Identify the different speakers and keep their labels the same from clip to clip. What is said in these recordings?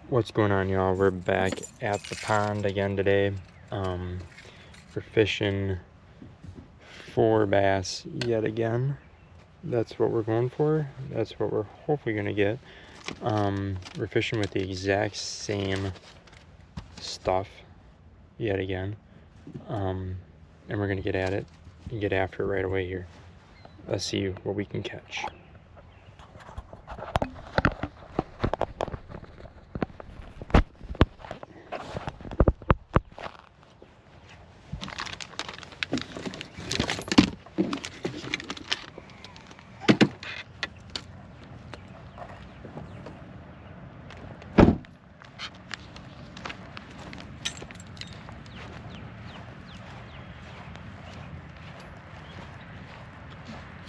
Speaker 1: What's going on, y'all? We're back at the pond again today. We're fishing for bass yet again. That's what we're going for. That's what we're hopefully gonna get. We're fishing with the exact same stuff yet again. And we're gonna get at it and get after it right away here. Let's see what we can catch.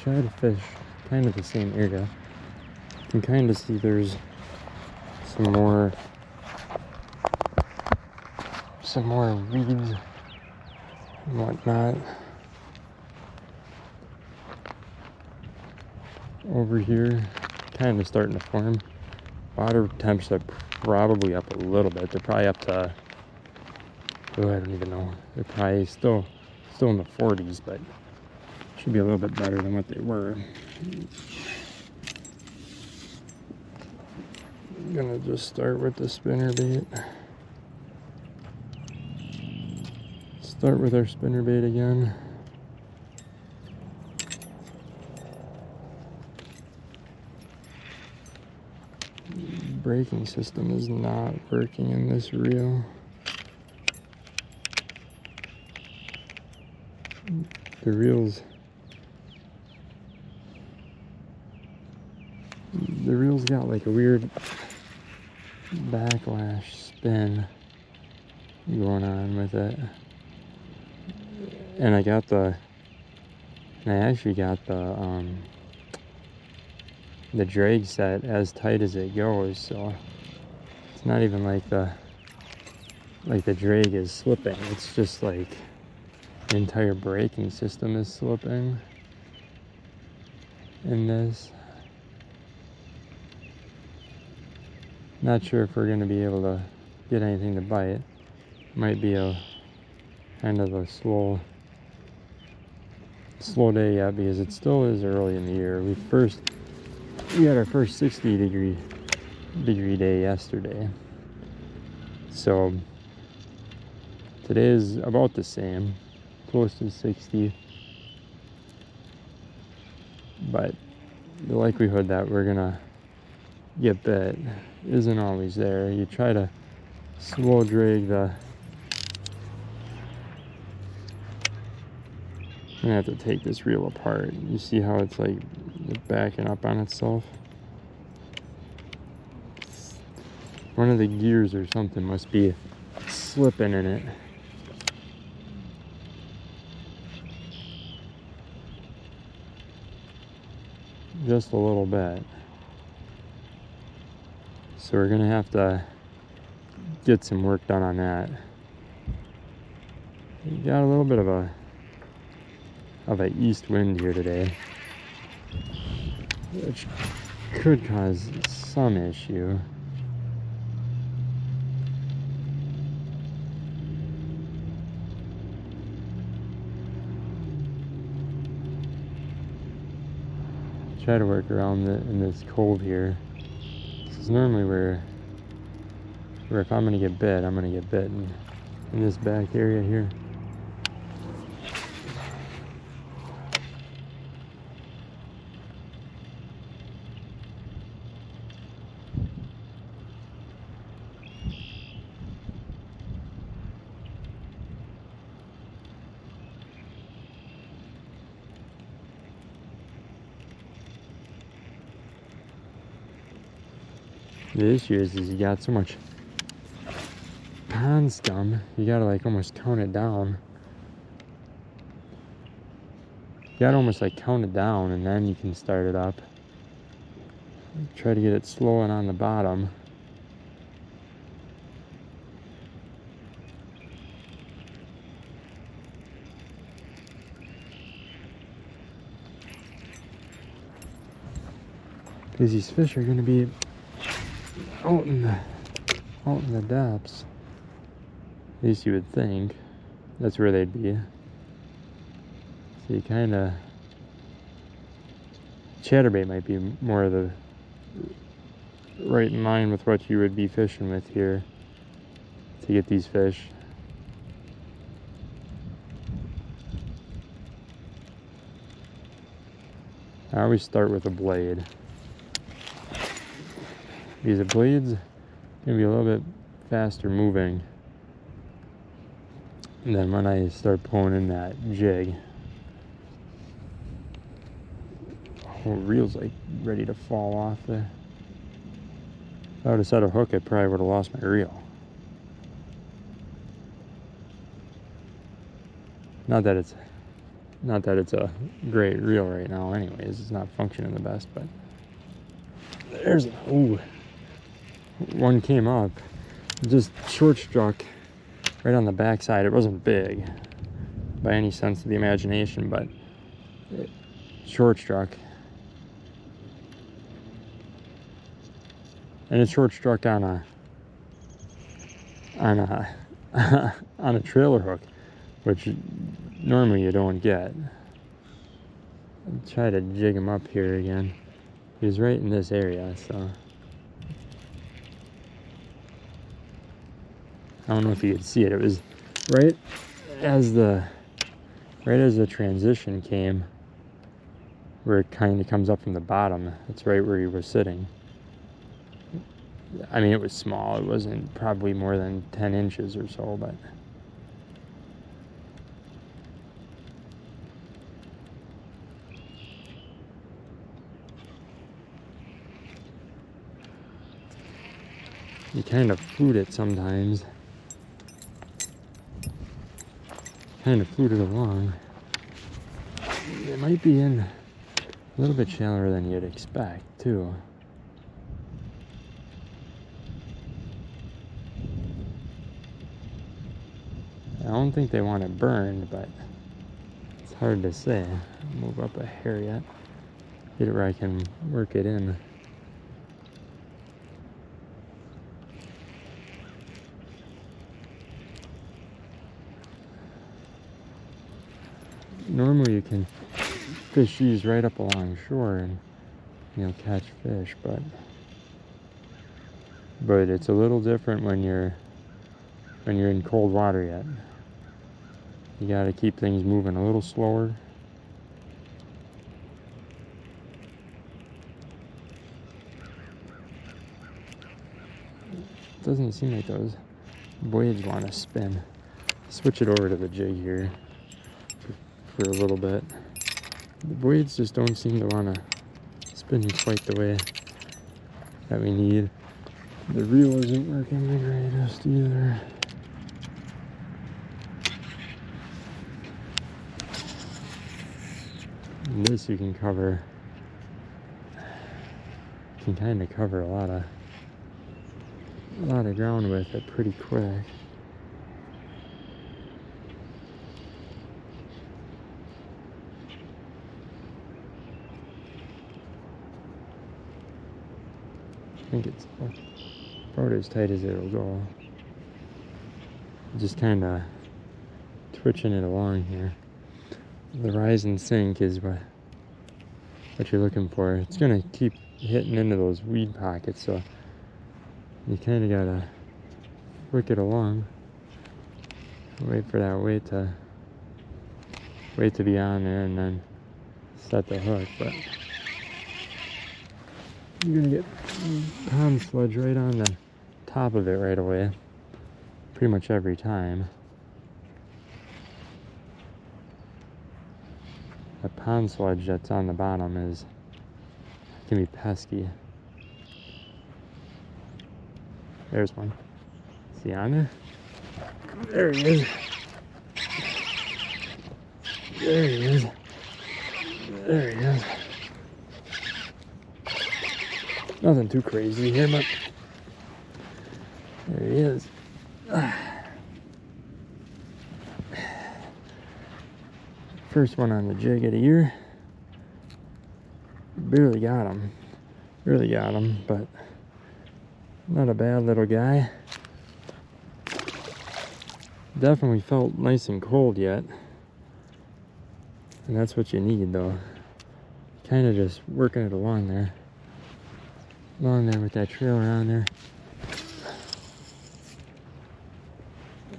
Speaker 1: Try to fish kind of the same area. You can kind of see there's some more weeds and whatnot over here, kind of starting to form. Water temps are probably up a little bit. They're probably up to, I don't even know. They're probably still in the 40s, but should be a little bit better than what they were. I'm gonna just start with the spinner bait. Start with our spinner bait again. Braking system is not working in this reel. The reel's got like a weird backlash spin going on with it. And I actually got the drag set as tight as it goes, so it's not even like the drag is slipping. It's just like the entire braking system is slipping in this. Not sure if we're going to be able to get anything to bite. Might be a kind of a slow day yet, because it still is early in the year. We had our first 60 degree day yesterday, so today is about the same, close to 60, but the likelihood that we're gonna get bit isn't always there. You try to slow drag I'm gonna have to take this reel apart. You see how it's like backing up on itself? One of the gears or something must be slipping in it. Just a little bit. So we're gonna have to get some work done on that. We got a little bit of a east wind here today, which could cause some issue. Try to work around in this cove here. This is normally where if I'm gonna get bit, I'm gonna get bit in this back area here. The issue is you got so much pond scum, you gotta like almost count it down. You gotta almost like count it down, and then you can start it up. Try to get it slow and on the bottom. Because these fish are gonna be out in out in the depths. At least you would think that's where they'd be. So you kind of, chatterbait might be more of the right in line with what you would be fishing with here to get these fish. I always start with a blade, because the blade's gonna be a little bit faster moving than when I start pulling in that jig. Oh, reel's like ready to fall off there. If I would have set a hook, I probably would have lost my reel. Not that it's a great reel right now anyways, it's not functioning the best, but there's, ooh, one came up, just short struck right on the backside. It wasn't big by any sense of the imagination, but it short struck. And it's short struck on a on a trailer hook, which normally you don't get. I'll try to jig him up here again. He was right in this area, so I don't know if you could see it. It was right as the transition came, where it kind of comes up from the bottom. That's right where he was sitting. I mean, it was small. It wasn't probably more than 10 inches or so, but you kind of float it sometimes. Kind of float it along. It might be in a little bit shallower than you'd expect, too. I don't think they want it burned, but it's hard to say. Move up a hair yet. Get it where I can work it in. Normally you can fish these right up along shore and, you know, catch fish, but it's a little different when you're in cold water yet. You gotta keep things moving a little slower. Doesn't seem like those blades want to spin. Switch it over to the jig here for a little bit. The blades just don't seem to want to spin quite the way that we need. The reel isn't working the greatest either. And this you can cover. You can kind of cover a lot of ground with it pretty quick. I think it's about as tight as it'll go. Just kind of twitching it along here. The rise and sink is what you're looking for. It's gonna keep hitting into those weed pockets, so you kind of gotta work it along. Wait for that weight to be on there, and then set the hook. But you're gonna get pond sludge right on the top of it right away, pretty much every time. The pond sludge that's on the bottom can be pesky. There's one. See on there? There he is. There he is. There he is. Nothing too crazy here, but there he is. First one on the jig of the year. Barely got him. Really got him, but not a bad little guy. Definitely felt nice and cold yet. And that's what you need though. Kind of just working it along there. Along there with that trail around there.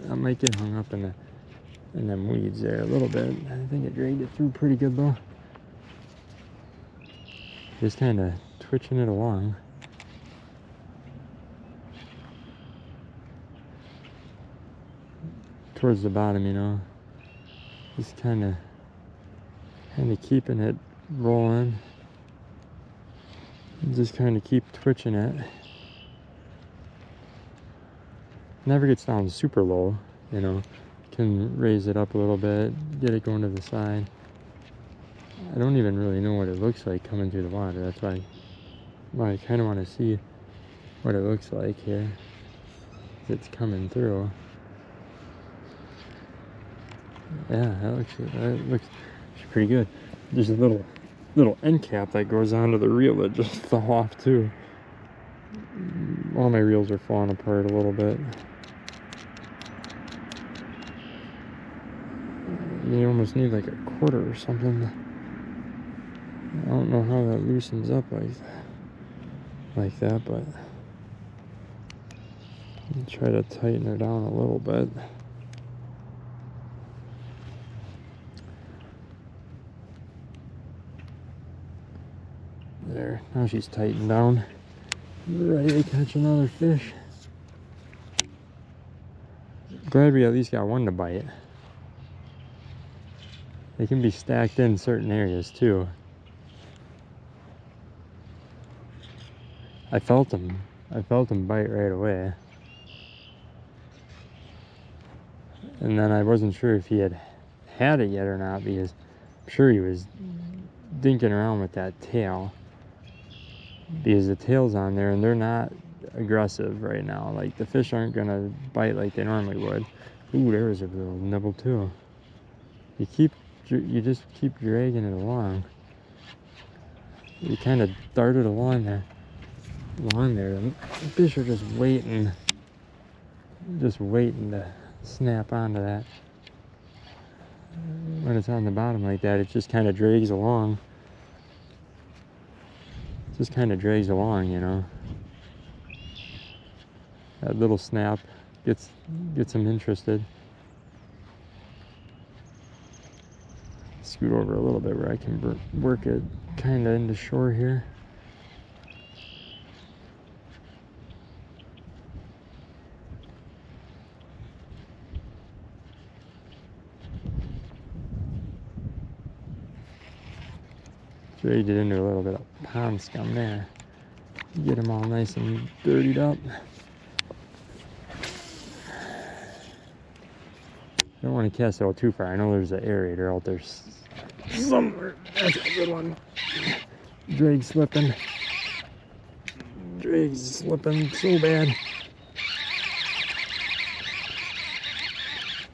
Speaker 1: I might get hung up in them weeds there a little bit. I think it dragged it through pretty good though. Just kind of twitching it along. Towards the bottom, you know. Just kind of keeping it rolling. Just kind of keep twitching it. Never gets down super low, you know. Can raise it up a little bit, get it going to the side. I don't even really know what it looks like coming through the water. That's why I kind of want to see what it looks like here. It's coming through. Yeah, that looks pretty good. There's a little end cap that goes onto the reel that just fell off too. All my reels are falling apart a little bit. You almost need like a quarter or something. I don't know how that loosens up like that, but I'll try to tighten her down a little bit. There, now she's tightened down. Ready to catch another fish. Glad we at least got one to bite. They can be stacked in certain areas too. I felt them bite right away. And then I wasn't sure if he had it yet or not, because I'm sure he was dinking around with that tail. Because the tail's on there and they're not aggressive right now. Like the fish aren't gonna bite like they normally would. Ooh, there was a little nibble too. You just keep dragging it along. You kind of dart it along there. The fish are just waiting to snap onto that. When it's on the bottom like that, it just kind of drags along. Just kind of drags along, you know. That little snap gets them interested. Scoot over a little bit where I can work it kind of into shore here. Dragged it into a little bit of pond scum there. Get them all nice and dirtied up. I don't want to cast it all too far. I know there's an aerator out there somewhere. That's a good one. Drag slipping. Drag's slipping so bad.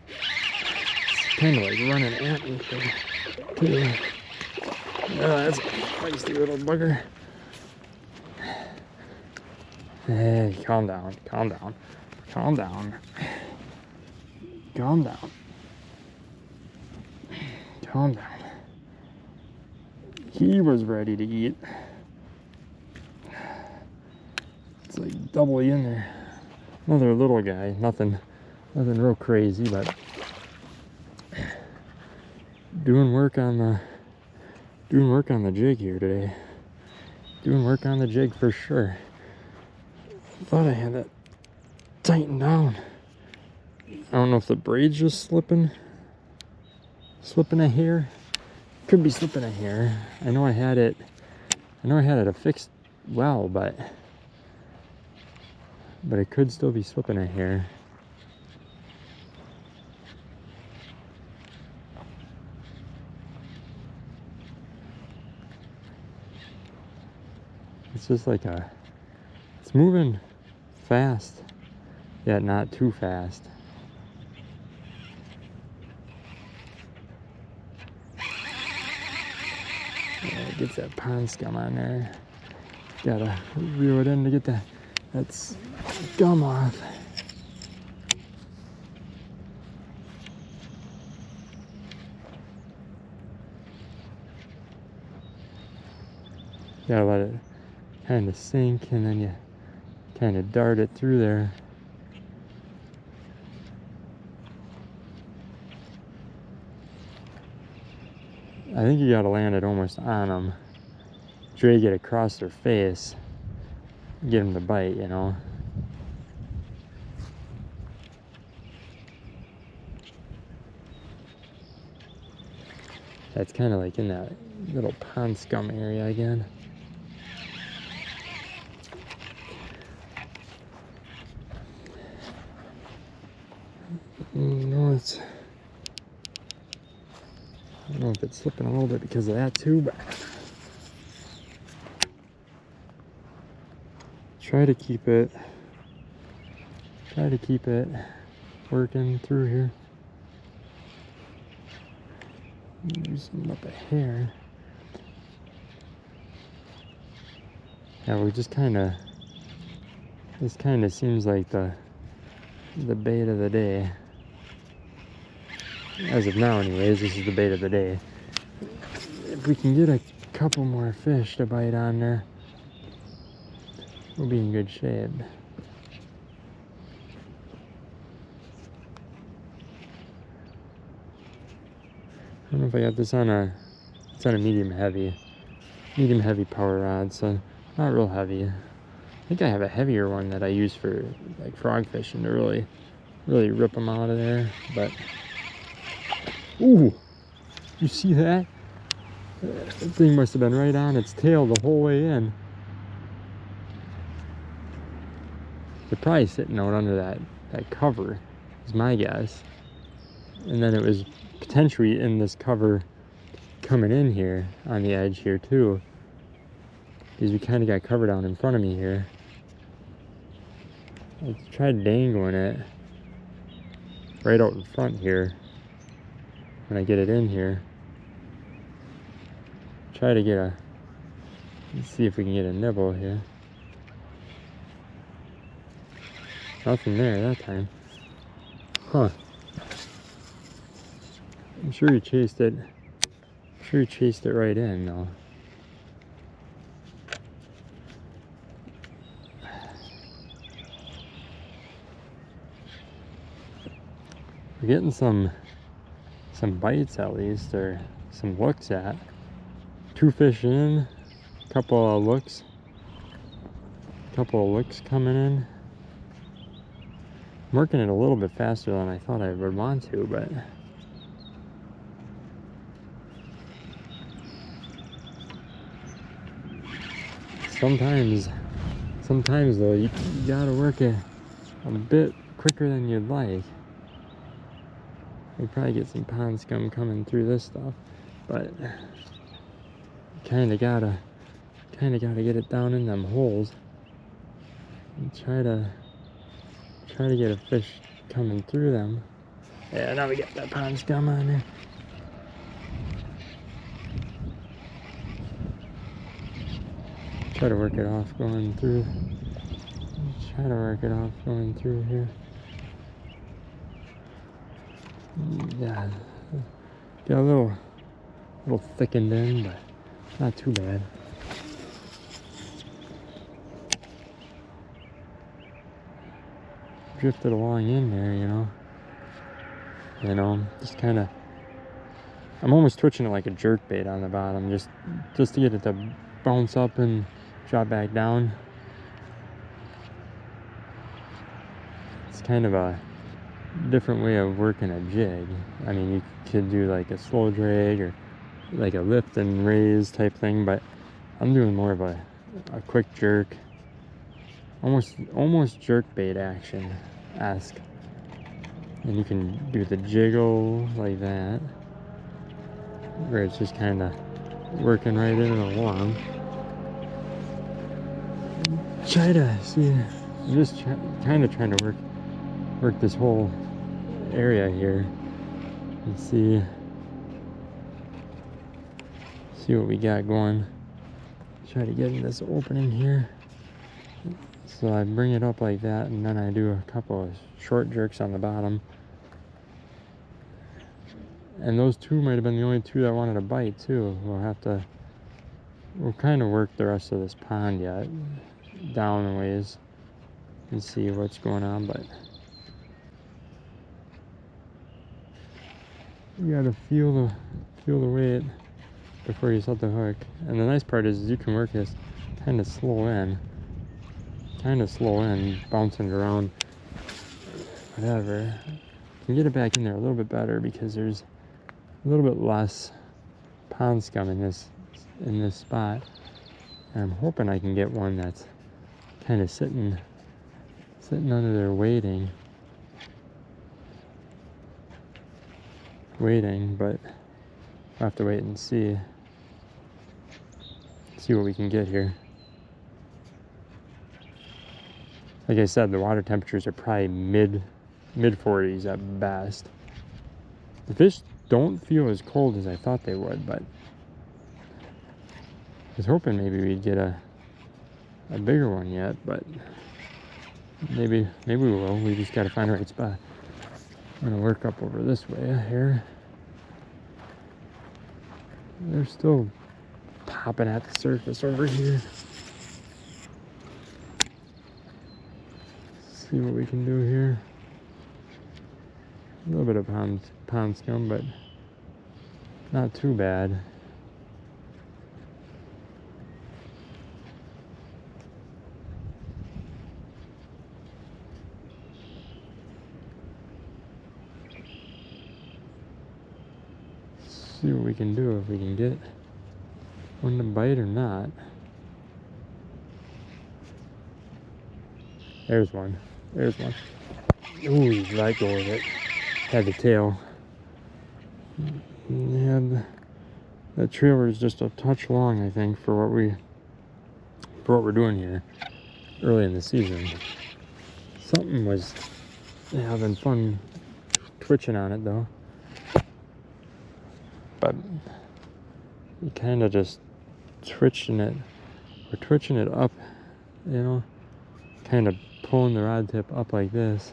Speaker 1: It's kind of like running at me too. Oh, that's a feisty little bugger. Hey, calm down. Calm down. Calm down. Calm down. Calm down. He was ready to eat. It's like doubly in there. Another little guy. Nothing real crazy, but doing work on the jig here today. Doing work on the jig for sure. Thought I had that tightened down. I don't know if the braid's just slipping a hair. Could be slipping a hair. I know I had it affixed well, but it could still be slipping a hair. It's just like it's moving fast, yet not too fast. Yeah, it gets that pond scum on there. Gotta reel it in to get that scum off. gotta let it kind of sink, and then you kind of dart it through there. I think you gotta land it almost on them. Drag it across their face, get them to bite, you know. That's kind of like in that little pond scum area again. No, it's, I don't know if it's slipping a little bit because of that too, but try to keep it working through here. Loosen up a hair. Yeah, we just this kind of seems like the bait of the day. As of now anyways, this is the bait of the day. If we can get a couple more fish to bite on there, we'll be in good shape. I don't know if I got this on it's on a medium heavy power rod, so not real heavy. I think I have a heavier one that I use for like frog fishing to really rip them out of there, but ooh, you see that? That thing must have been right on its tail the whole way in. They're probably sitting out under that cover, is my guess. And then it was potentially in this cover coming in here on the edge here too, because we kind of got cover down in front of me here. I tried dangling it right out in front here when I get it in here. Try to get let's see if we can get a nibble here. Nothing there that time. Huh. I'm sure he chased it. I'm sure he chased it right in though. We're getting some bites at least, or some looks at. 2 fish in, couple of looks coming in. I'm working it a little bit faster than I thought I would want to, but sometimes though you gotta work it a bit quicker than you'd like. We probably get some pond scum coming through this stuff, but kinda gotta get it down in them holes and try to get a fish coming through them. Yeah, now we got that pond scum on there. Try to work it off going through. Here. Yeah, got a little thickened in, but not too bad. Drifted along in there, you know, just kind of. I'm almost twitching it like a jerk bait on the bottom, just to get it to bounce up and drop back down. It's kind of a different way of working a jig. I mean, you could do like a slow drag or like a lift and raise type thing, but I'm doing more of a quick jerk, almost jerk bait action-esque. And you can do the jiggle like that, where it's just kind of working right in and along. Try to see, I'm just kind of trying to work this whole area here and see what we got going. Try to get in this opening here. So I bring it up like that, and then I do a couple of short jerks on the bottom. And those 2 might have been the only 2 that wanted to bite too. We'll have to we'll kind of work the rest of this pond yet, down a ways, and see what's going on, but you gotta feel the weight before you set the hook. And the nice part is you can work this kind of slow in, bouncing it around, whatever. You can get it back in there a little bit better because there's a little bit less pond scum in this spot. And I'm hoping I can get one that's kind of sitting under there waiting, but we'll have to wait and see what we can get here. Like I said, the water temperatures are probably mid 40s at best. The fish don't feel as cold as I thought they would, but I was hoping maybe we'd get a bigger one yet, but maybe we will. We just gotta find the right spot. I'm gonna work up over this way here. They're still popping at the surface over here. See what we can do here. A little bit of pond scum, but not too bad. See what we can do, if we can get one to bite or not. There's one. Ooh, he's let go of it. Had the tail. And that trailer is just a touch long, I think, for what we're doing here early in the season. Something was having fun twitching on it though. But you kind of just twitching it up, you know, kind of pulling the rod tip up like this,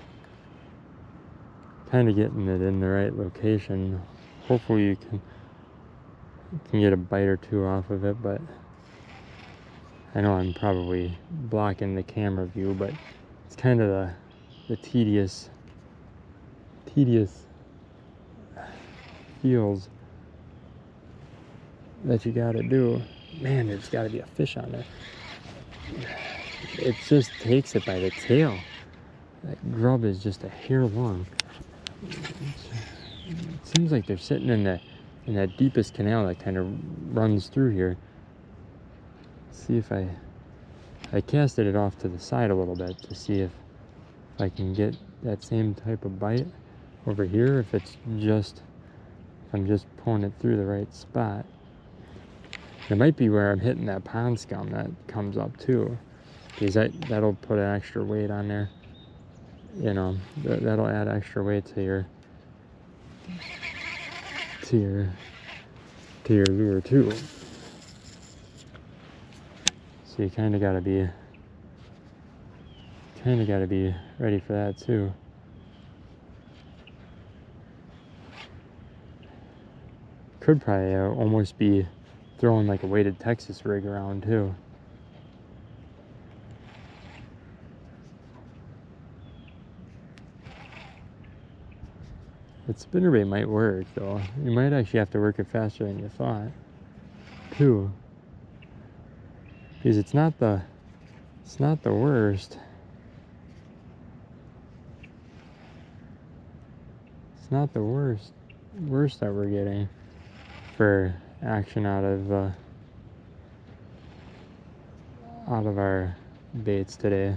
Speaker 1: kind of getting it in the right location. Hopefully you can get a bite or two off of it, but I know I'm probably blocking the camera view, but it's kind of the tedious feels that you gotta do. Man, there's gotta be a fish on there. It just takes it by the tail. That grub is just a hair long. It seems like they're sitting in that deepest canal that kind of runs through here. See if I casted it off to the side a little bit to see if I can get that same type of bite over here, if I'm just pulling it through the right spot. It might be where I'm hitting that pond scum that comes up too, because that'll put an extra weight on there. You know, that'll add extra weight to your lure too. So you kind of gotta be ready for that too. Could probably almost be throwing like a weighted Texas rig around too. The spinnerbait might work though. You might actually have to work it faster than you thought too, because it's not the worst. It's not the worst that we're getting for action out of our baits today.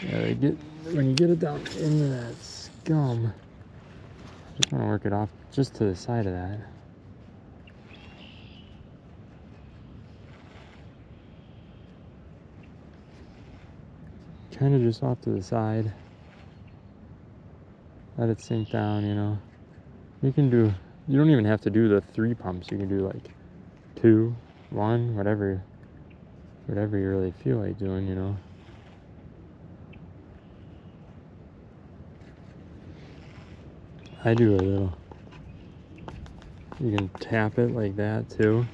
Speaker 1: Yeah, when you get it down into that scum, just want to work it off just to the side of that. Kind of just off to the side. Let it sink down, you know. You don't even have to do the 3 pumps. You can do like 2, 1, whatever you really feel like doing, you know. I do a little You can tap it like that too,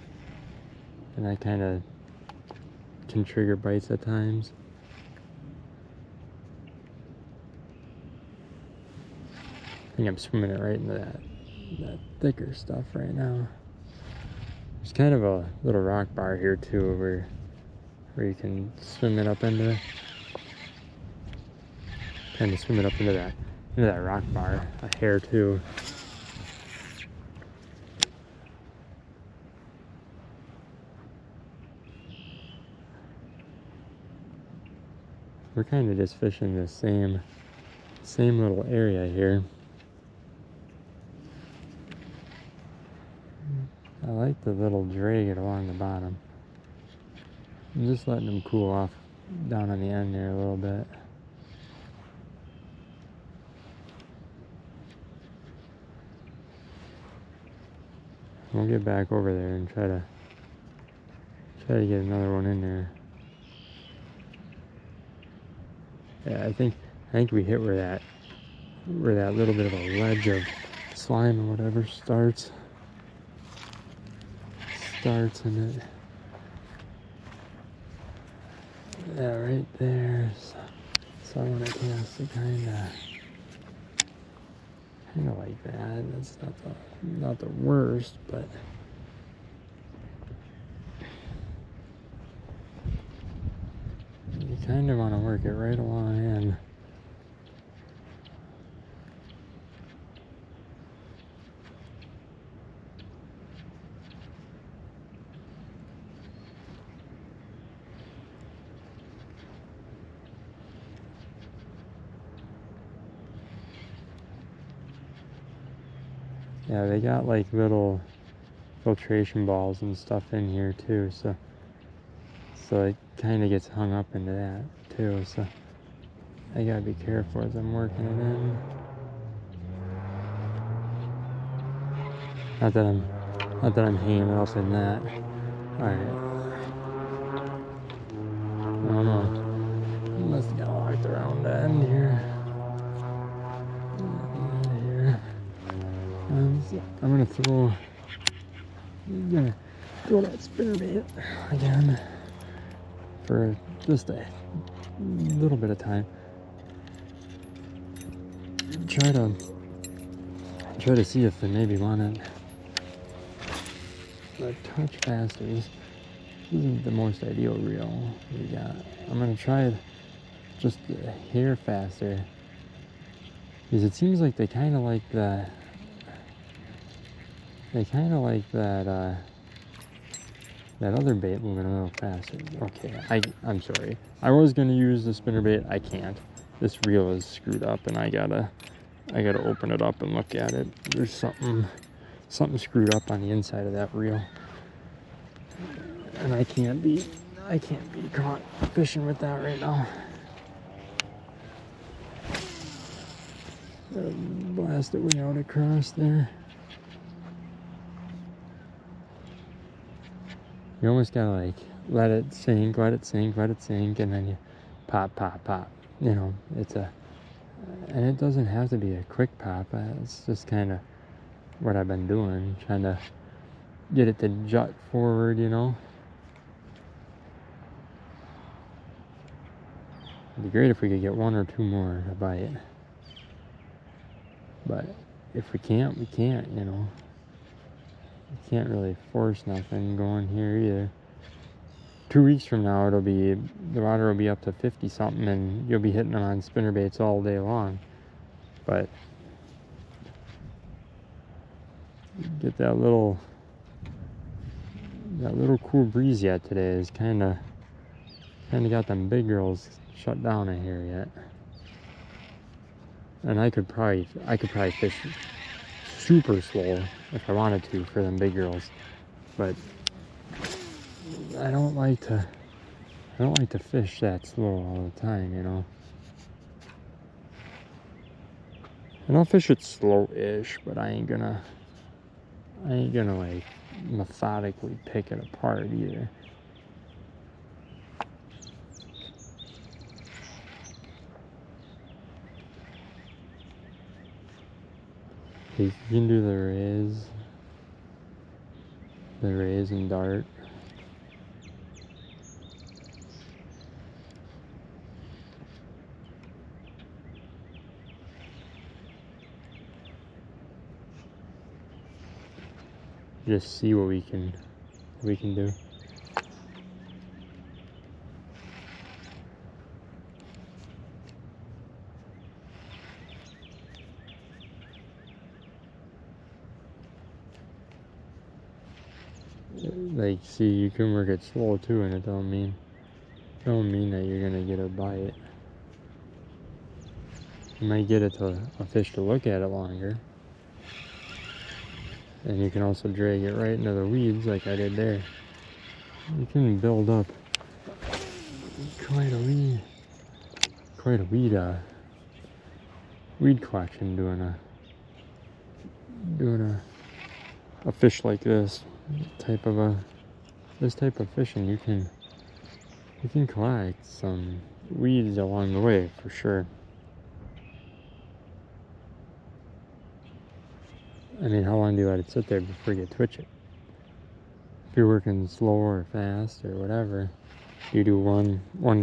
Speaker 1: and that kind of can trigger bites at times. I think I'm swimming it right into that thicker stuff right now. There's kind of a little rock bar here too, where you can swim it up into, kind of swim it up into that rock bar, a hair too. We're kind of just fishing the same little area here. I like the little drag along the bottom. I'm just letting them cool off down on the end there a little bit. We'll get back over there and try to get another one in there. Yeah, I think we hit where that little bit of a ledge of slime or whatever starts in it. Yeah, right there. So I want to cast it kind of like that. That's not the worst, but you kind of want to work it right along in. Yeah, they got like little filtration balls and stuff in here too, so it kind of gets hung up into that too, so I gotta be careful as I'm working it in. Not that I'm hanging up in that. Alright. I don't know. Must have got locked around the end here. I'm gonna throw that spinnerbait again for just a little bit of time. Try to see if they maybe want it a touch faster. This isn't the most ideal reel we got. I'm gonna try it just a hair faster, because it seems like they kind of like that. That other bait moving a little faster. Okay, I'm sorry. I was gonna use the spinnerbait. I can't. This reel is screwed up, and I gotta open it up and look at it. There's something screwed up on the inside of that reel, and I can't be caught fishing with that right now. Blast it way out across there. You almost gotta like let it sink, and then you pop. You know, and it doesn't have to be a quick pop. It's just kind of what I've been doing, trying to get it to jut forward, you know. It'd be great if we could get one or two more to bite. But if we can't, we can't, you know. You can't really force nothing going here either. 2 weeks from now, the water will be up to 50 something, and you'll be hitting them on spinnerbaits all day long. But get that little cool breeze yet today is kind of got them big girls shut down in here yet. And I could probably fish super slow if I wanted to for them big girls, but I don't like to fish that slow all the time, you know. And I'll fish it slow-ish, but I ain't gonna like methodically pick it apart either. You can do the raise. the rays and dart. Just see what we can do. Like, see, you can work it slow too, and it don't mean that you're gonna get a bite. You might get it to a fish to look at it longer. And you can also drag it right into the weeds like I did there. You can build up quite a weed collection doing a fish like this type of fishing. You can collect some weeds along the way for sure. I mean, how long do you let it sit there before you twitch it? If you're working slow or fast or whatever, you do one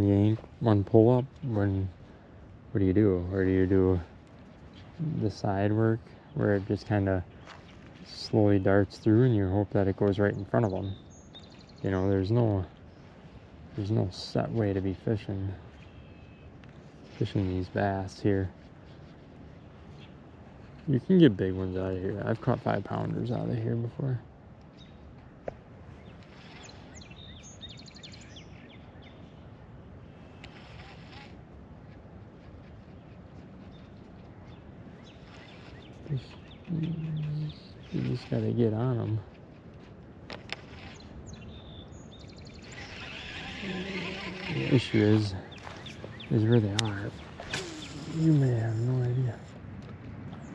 Speaker 1: yank, one pull up. What do you do? Or do you do the side work where it just kind of slowly darts through and you hope that it goes right in front of them? You know, there's no set way to be fishing these bass here. You can get big ones out of here. I've caught 5-pounders out of here before. You just gotta get on them. The issue is where they are. You may have no idea.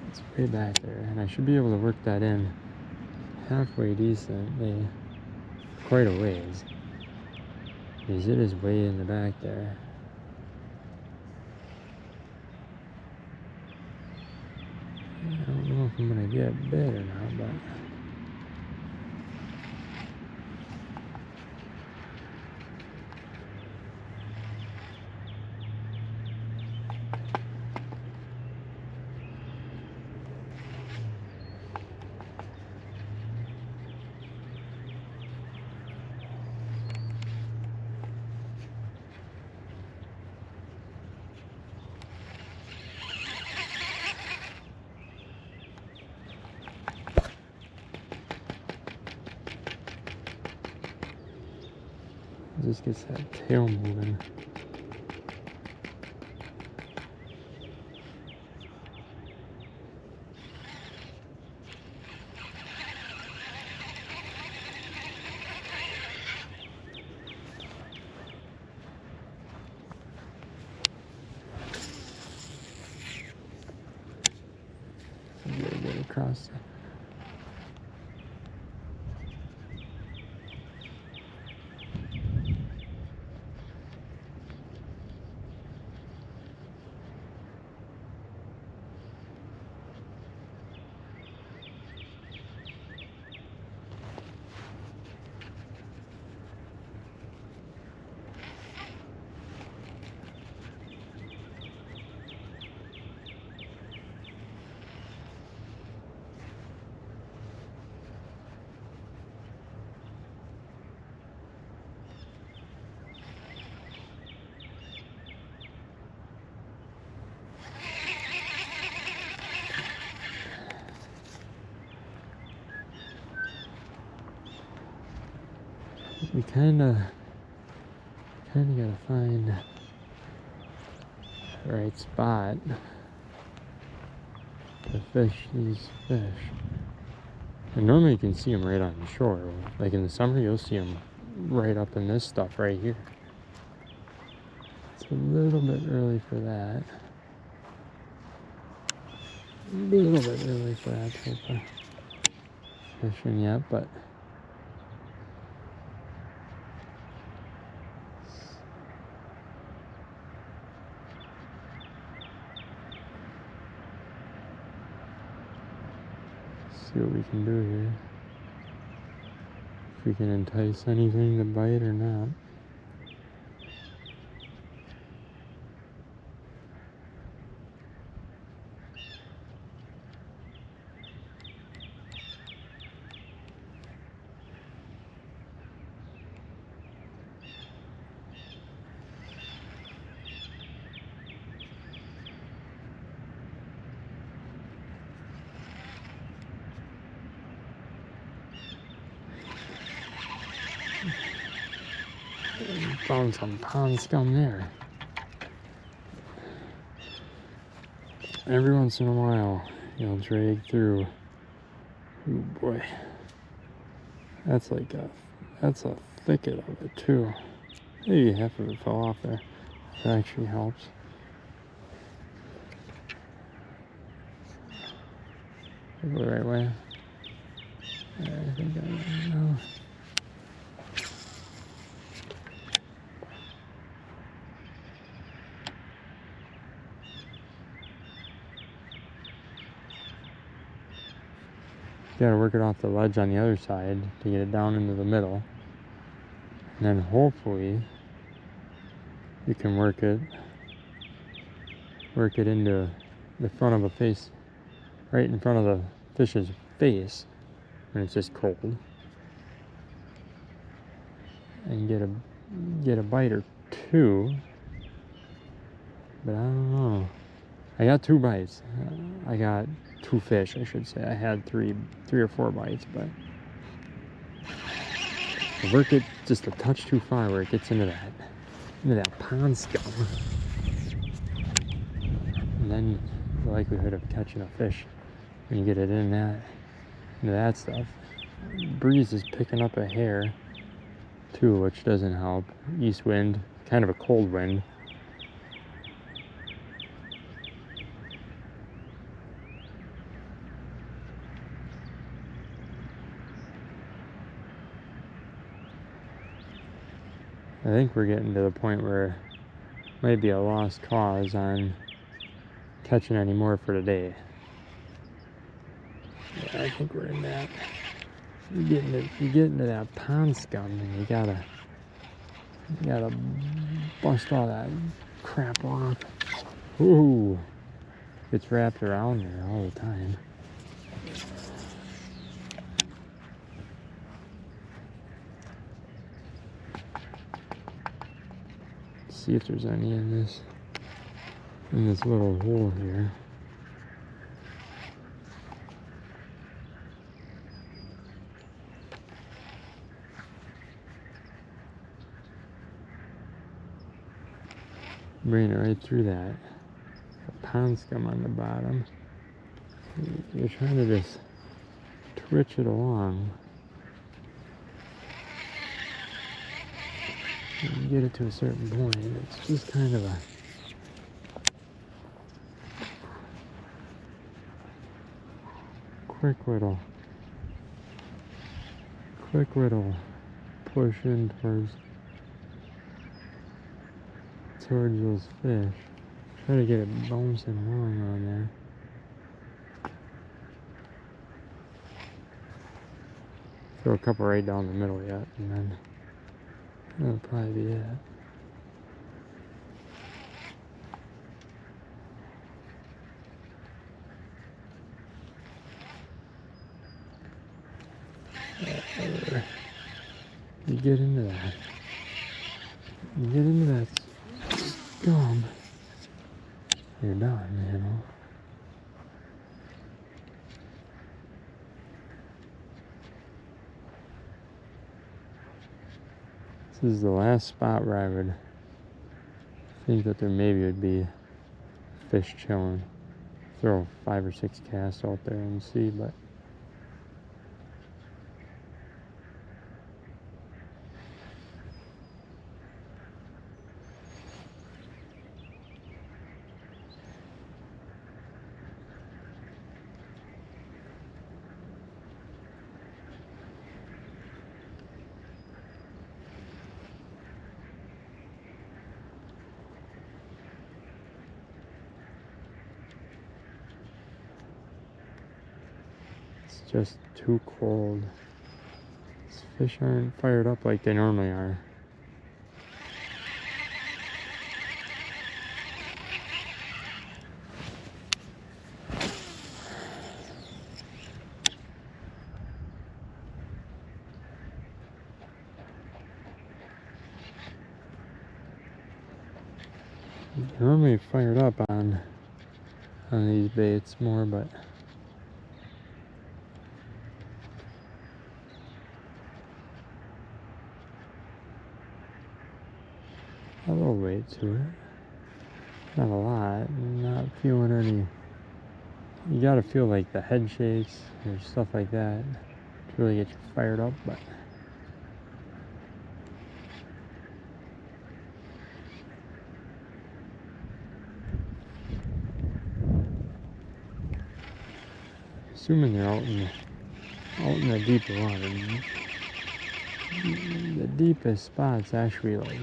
Speaker 1: It's way back there, and I should be able to work that in halfway decently, quite a ways, because it is way in the back there. I don't know if I'm gonna get bit or not, but it just gets that tail moving. Get across. We kinda gotta find the right spot to fish these fish. And normally you can see them right on the shore. Like in the summer, you'll see them right up in this stuff right here. It's a little bit early for that. A little bit early for that type of fishing yet, but see what we can do here. if we can entice anything to bite or not. Found some pond scum there. Every once in a while, you'll drag through. Oh boy, that's a thicket of it too. Maybe half of it fell off there. That actually helps. Go the right way. I think I know. You gotta work it off the ledge on the other side to get it down into the middle. And then hopefully you can work it into the front of a face, right in front of the fish's face when it's just cold. And get a bite or two. But I don't know. I got 2 bites. I got 2 fish, I should say. I had three or 4 bites, but I work it just a touch too far where it gets into that pond scum. And then the likelihood of catching a fish when you get it into that stuff. Breeze is picking up a hair too, which doesn't help. East wind, kind of a cold wind. I think we're getting to the point where it might be a lost cause on catching any more for today. Yeah, I think we're in that. You get into that pond scum and you gotta bust all that crap off. Ooh, it's wrapped around there all the time. See if there's any in this little hole here. Bring it right through that. The pond scum on the bottom. You're trying to just twitch it along. You get it to a certain point, it's just kind of a quick little push in towards those fish. Try to get it bouncing along on there. Throw a couple right down the middle yet, and then that'll probably be it. You get into that. You get into that scum. You're done, you know. This is the last spot where I would think that there maybe would be fish chilling. Throw 5 or 6 casts out there and see, but it's just too cold. This Fish aren't fired up like they normally are. Normally fired up on these baits more, but a little weight to it. Not a lot. Not feeling any. You gotta feel like the head shakes or stuff like that to really get you fired up, but assuming they're out in the deeper water. The deepest spot's actually like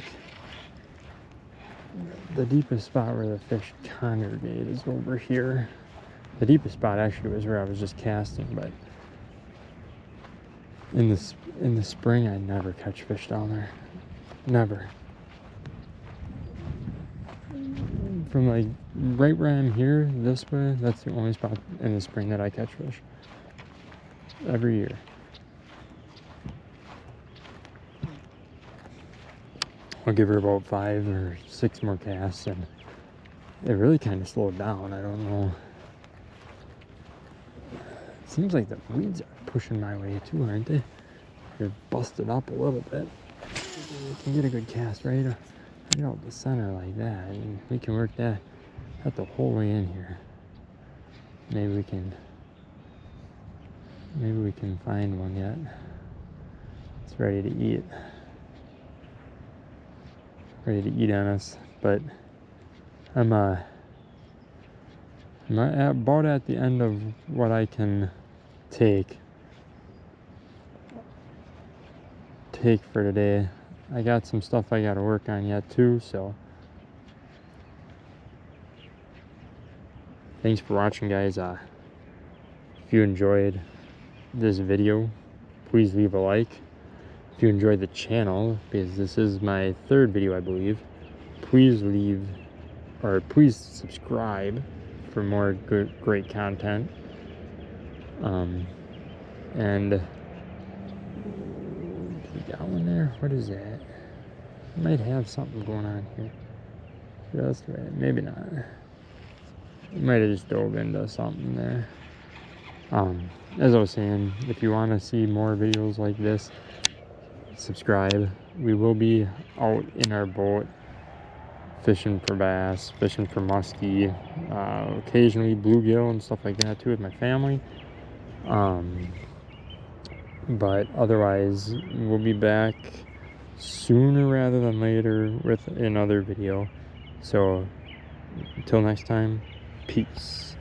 Speaker 1: the deepest spot where the fish congregate is over here. The deepest spot actually was where I was just casting, but in the spring I never catch fish down there. Never. From like right where I'm here this way, that's the only spot in the spring that I catch fish. Every year. I'll give her about 5 or 6 more casts and it really kind of slowed down. I don't know. It seems like the weeds are pushing my way too, aren't they? They're busted up a little bit. You can get a good cast right out the center like that, and we can work that the whole way in here. Maybe we can find one yet. It's ready to eat. Ready to eat on us, but I'm about at the end of what I can take for today. I got some stuff I gotta work on yet too, so thanks for watching, guys. If you enjoyed this video, please leave a like. If you enjoyed the channel, because this is my 3rd video I believe, please subscribe for more great content. And you got one there? What is that? Might have something going on here. Just right. Maybe not. It might have just dove into something there. As I was saying, if you want to see more videos like this, subscribe. We will be out in our boat fishing for bass, fishing for muskie, occasionally bluegill and stuff like that too with my family. But otherwise, we'll be back sooner rather than later with another video. So until next time, peace.